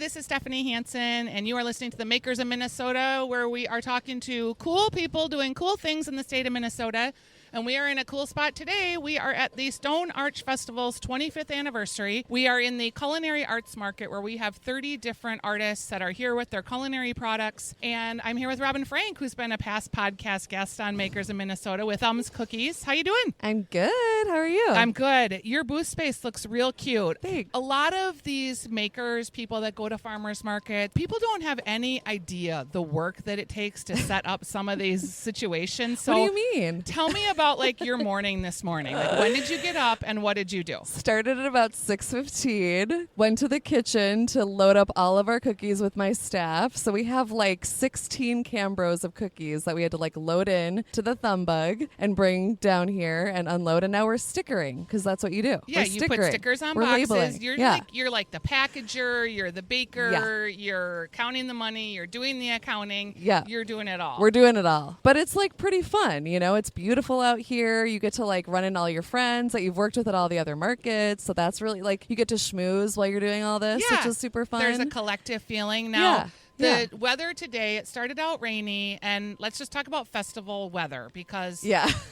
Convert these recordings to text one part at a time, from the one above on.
this is Stephanie Hansen, and you are listening to the Makers of Minnesota, where we are talking to cool people doing cool things in the state of Minnesota. And we are in a cool spot today. We are at the Stone Arch Festival's 25th anniversary. We are in the Culinary Arts Market, where we have 30 different artists that are here with their culinary products. And I'm here with Robin Frank, who's been a past podcast guest on Makers of Minnesota with Thumbs Cookies. How you doing? I'm good. How are you? I'm good. Your booth space looks real cute. Thanks. A lot of these makers, people that go to farmers market, people don't have any idea the work that it takes to set up some of these situations. So what do you mean? Tell me about like your morning this morning. Like, when did you get up and what did you do? Started at about 6:15. Went to the kitchen to load up all of our cookies with my staff. So we have like 16 Cambros of cookies that we had to like load in to the thumb bug and bring down here and unload. And now we're stickering because that's what you do. Yeah, you put stickers on we're boxes. Labeling. You're like the packager, you're the baker, you're counting the money, you're doing the accounting. Yeah. You're doing it all. We're doing it all. But it's like pretty fun, you know? It's beautiful out here. You get to like run in all your friends that you've worked with at all the other markets. So that's really like you get to schmooze while you're doing all this, which is super fun. There's a collective feeling. Now, the weather today, it started out rainy, and let's just talk about festival weather because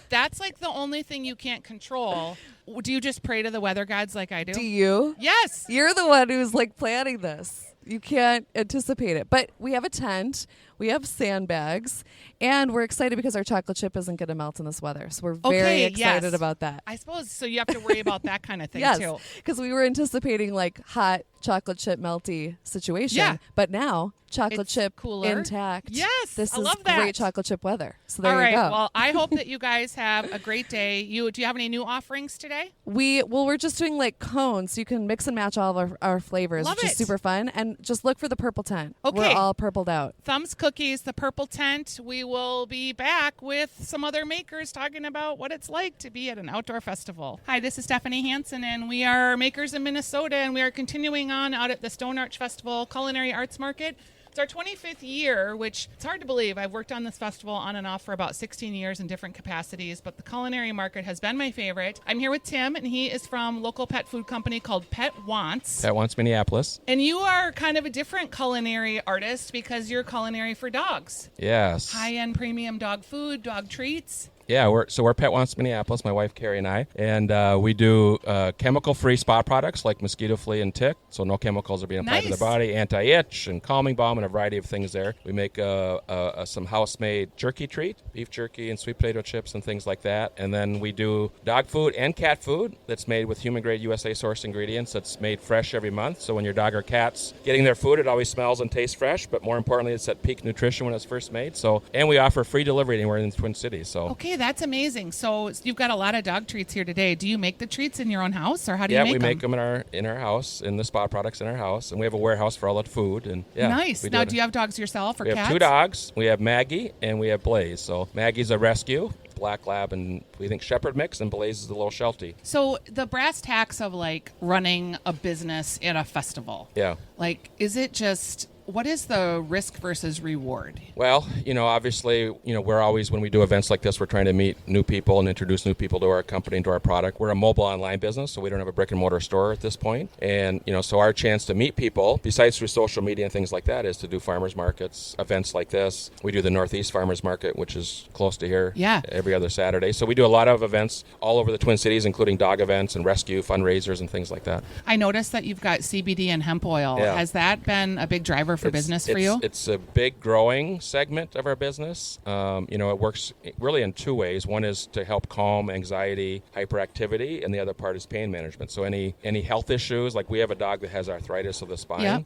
that's like the only thing you can't control. Do you just pray to the weather gods like I do? Do you? Yes. You're the one who's like planning this. You can't anticipate it. But we have a tent. We have sandbags. And we're excited because our chocolate chip isn't going to melt in this weather. So we're very excited about that. I suppose. So you have to worry about that kind of thing, too. Because we were anticipating like hot chocolate chip melty situation. Yeah. But now chocolate chip cooler. Intact. Yes. This I is love that. Great chocolate chip weather. So there all right. you go. Well, I hope that you guys have a great day. Do you have any new offerings today? We're just doing like cones. So you can mix and match all of our flavors, Love which is super fun. And just look for the purple tent. Okay. We're all purpled out. Thumbs Cookies, the purple tent. We will be back with some other makers talking about what it's like to be at an outdoor festival. Hi, this is Stephanie Hansen, and we are Makers in Minnesota, and we are continuing on out at the Stone Arch Festival Culinary Arts Market. It's our 25th year, which it's hard to believe. I've worked on this festival on and off for about 16 years in different capacities, but the culinary market has been my favorite. I'm here with Tim, and he is from local pet food company called Pet Wants. Pet Wants Minneapolis. And you are kind of a different culinary artist because you're culinary for dogs. Yes. High-end premium dog food, dog treats. Yeah, we're Pet Wants Minneapolis, my wife Carrie and I, and we do chemical-free spa products like mosquito, flea, and tick, so no chemicals are being applied to the body, anti-itch and calming balm and a variety of things there. We make some house-made jerky treat, beef jerky and sweet potato chips and things like that, and then we do dog food and cat food that's made with human-grade USA-sourced ingredients that's made fresh every month, so when your dog or cat's getting their food, it always smells and tastes fresh, but more importantly, it's at peak nutrition when it's first made, and we offer free delivery anywhere in the Twin Cities. So. Okay, that's amazing. So you've got a lot of dog treats here today. Do you make the treats in your own house, or how do you make them? Yeah, we make them in our house, in the spa products in our house, and we have a warehouse for all that food. And nice. Now, do you have dogs yourself or cats? We have 2 dogs. We have Maggie and we have Blaze. So Maggie's a rescue, black lab, and we think shepherd mix, and Blaze is the little Sheltie. So the brass tacks of like running a business at a festival. Yeah. Like, is it just? What is the risk versus reward? Well, obviously, we're always, when we do events like this, we're trying to meet new people and introduce new people to our company and to our product. We're a mobile online business, so we don't have a brick and mortar store at this point. And, so our chance to meet people, besides through social media and things like that, is to do farmers markets, events like this. We do the Northeast Farmers Market, which is close to here, every other Saturday. So we do a lot of events all over the Twin Cities, including dog events and rescue fundraisers and things like that. I noticed that you've got CBD and hemp oil. Yeah. Has that been a big driver for business for you? It's a big growing segment of our business. It works really in 2 ways. One is to help calm anxiety, hyperactivity, and the other part is pain management. So any health issues, like we have a dog that has arthritis of the spine. Yep.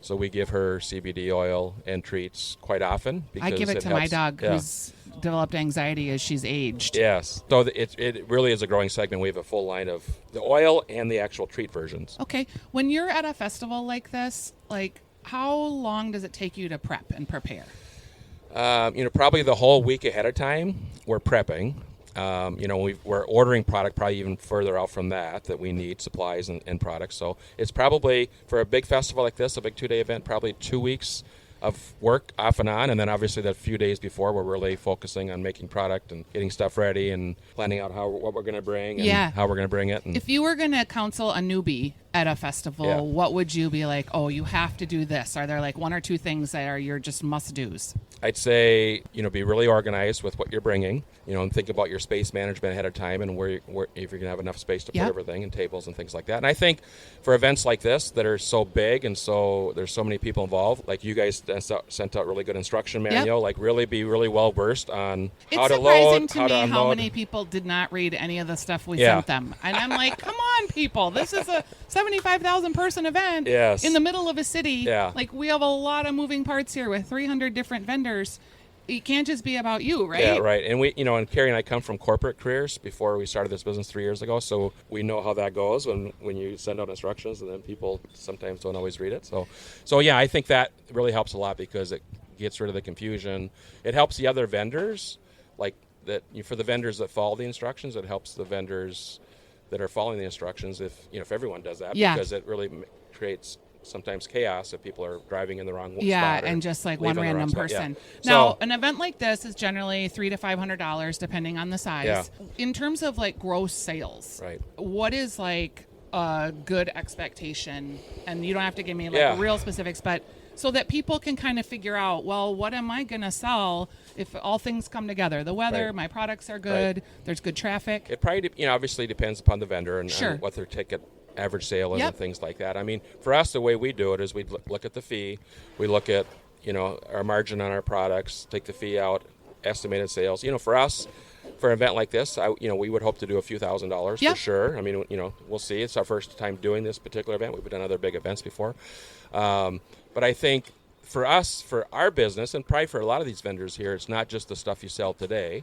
So we give her CBD oil and treats quite often. I give it to my dog who's developed anxiety as she's aged. Yes. So it really is a growing segment. We have a full line of the oil and the actual treat versions. Okay. When you're at a festival like this, how long does it take you to prep and prepare? Probably the whole week ahead of time, we're prepping. We're ordering product probably even further out from that we need supplies and products. So it's probably, for a big festival like this, a big 2-day event, probably 2 weeks of work off and on, and then obviously that few days before we're really focusing on making product and getting stuff ready and planning out what we're going to bring and how we're going to bring it. If you were going to counsel a newbie at a festival, Yeah. what would you be like, oh, you have to do this? Are there like one or two things that are your just must-dos? I'd say, be really organized with what you're bringing, and think about your space management ahead of time and where if you're going to have enough space to put everything and tables and things like that. And I think for events like this that are so big and so there's so many people involved, like you guys sent out really good instruction manual, like really be really well versed on how to load, it's surprising to how to me unload. how many people did not read any of the stuff we sent them. And I'm like, come on, people. This is a 75,000 person event in the middle of a city. Yeah. Like, we have a lot of moving parts here with 300 different vendors. It can't just be about you, right? Yeah, right. And we, and Carrie and I come from corporate careers before we started this business 3 years ago, so we know how that goes when you send out instructions and then people sometimes don't always read it. So yeah, I think that really helps a lot because it gets rid of the confusion. It helps the other vendors, like that. For the vendors that follow the instructions, it helps the vendors that are following the instructions. If everyone does that, because it really creates sometimes chaos if people are driving in the wrong spot. Yeah, and just like one random person. Yeah. Now, an event like this is generally $300 to $500 depending on the size. Yeah. In terms of like gross sales, what is like a good expectation? And you don't have to give me like real specifics, but so that people can kind of figure out, well, what am I going to sell if all things come together? The weather, my products are good, there's good traffic. It probably, obviously depends upon the vendor and what their ticket average sale is and things like that. I mean, for us, the way we do it is we look at the fee, we look at, our margin on our products, take the fee out, estimated sales. For us, for an event like this, we would hope to do a few $1,000s for sure. I mean, we'll see. It's our first time doing this particular event. We've done other big events before. But I think for us, for our business, and probably for a lot of these vendors here, it's not just the stuff you sell today.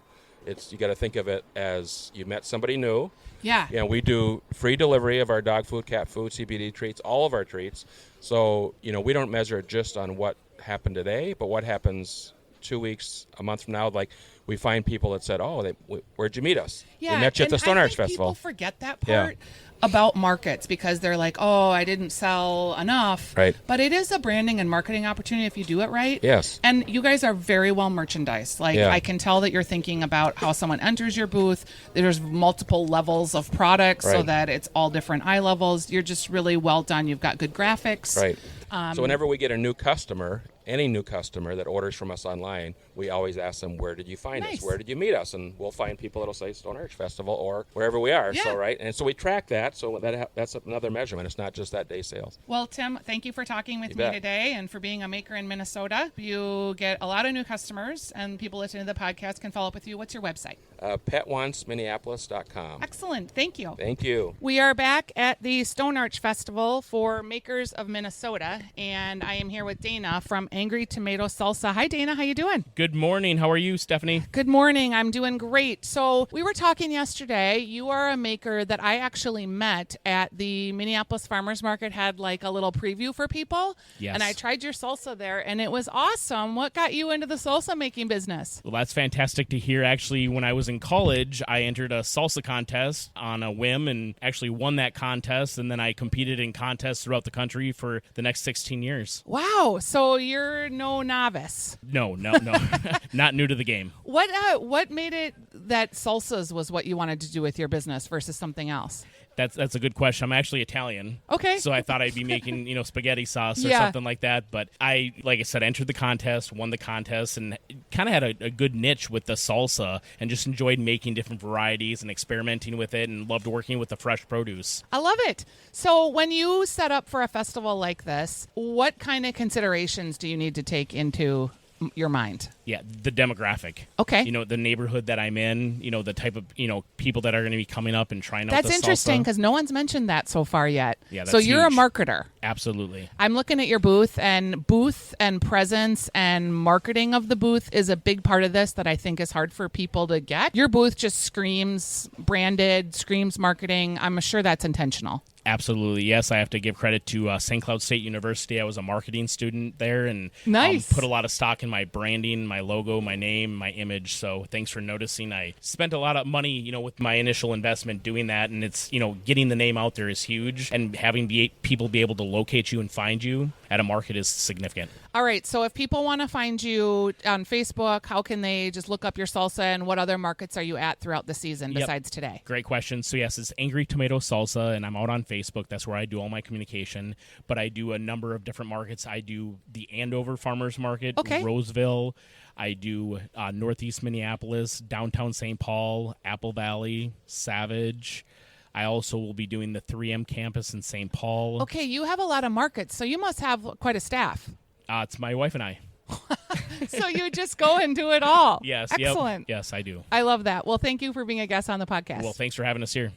You got to think of it as you met somebody new. Yeah. We do free delivery of our dog food, cat food, CBD treats, all of our treats. So, we don't measure it just on what happened today, but what happens 2 weeks, a month from now. Like, we find people that said, oh, where'd you meet us? Yeah, we met you at the Stone Arch Festival. People forget that part about markets because they're like, oh, I didn't sell enough. Right. But it is a branding and marketing opportunity if you do it right. Yes. And you guys are very well merchandised. Like, I can tell that you're thinking about how someone enters your booth. There's multiple levels of products so that it's all different eye levels. You're just really well done. You've got good graphics. Right. So whenever we get a new customer, any new customer that orders from us online, we always ask them, where did you find us? Where did you meet us? And we'll find people that'll say Stone Arch Festival or wherever we are. So, and so we track that. So that's another measurement. It's not just that day sales. Well, Tim, thank you for talking with me today and for being a maker in Minnesota. You get a lot of new customers, and people listening to the podcast can follow up with you. What's your website? PetWantsMinneapolis.com. Excellent. Thank you. Thank you. We are back at the Stone Arch Festival for Makers of Minnesota, and I am here with Dana from Angry Tomato Salsa. Hi, Dana. How you doing? Good morning. How are you, Stephanie? Good morning. I'm doing great. So we were talking yesterday. You are a maker that I actually met at the Minneapolis Farmers Market, had like a little preview for people. Yes. And I tried your salsa there, and it was awesome. What got you into the salsa making business? Well, that's fantastic to hear. Actually, when I was in college, I entered a salsa contest on a whim and actually won that contest. And then I competed in contests throughout the country for the next 16 years. Wow. So you're no novice. No. Not new to the game. What made it that salsas was what you wanted to do with your business versus something else? That's a good question. I'm actually Italian. Okay. So I thought I'd be making, spaghetti sauce or something like that. But I, like I said, entered the contest, won the contest, and kind of had a good niche with the salsa and just enjoyed making different varieties and experimenting with it and loved working with the fresh produce. I love it. So when you set up for a festival like this, what kind of considerations do you need to take into your mind? Yeah, the demographic. Okay. The neighborhood that I'm in, the type of, people that are going to be coming up and trying out the salsa. That's interesting because no one's mentioned that so far yet. Yeah, that's so you're huge. a marketer. Absolutely. I'm looking at your booth and presence and marketing of the booth is a big part of this that I think is hard for people to get. Your booth just screams branded, screams marketing. I'm sure that's intentional. Absolutely. Yes, I have to give credit to St. Cloud State University. I was a marketing student there and put a lot of stock in my branding, my logo, my name, my image. So thanks for noticing. I spent a lot of money, with my initial investment doing that. And it's, getting the name out there is huge. And having people be able to locate you and find you at a market is significant. All right. So if people want to find you on Facebook, how can they just look up your salsa, and what other markets are you at throughout the season besides today? Great question. So yes, it's Angry Tomato Salsa, and I'm out on Facebook. That's where I do all my communication. But I do a number of different markets. I do the Andover Farmers Market, Roseville. I do Northeast Minneapolis, downtown St. Paul, Apple Valley, Savage. I also will be doing the 3M campus in St. Paul. Okay, you have a lot of markets, so you must have quite a staff. It's my wife and I. So you just go and do it all. Yes. Excellent. Yep. Yes, I do. I love that. Well, thank you for being a guest on the podcast. Well, thanks for having us here.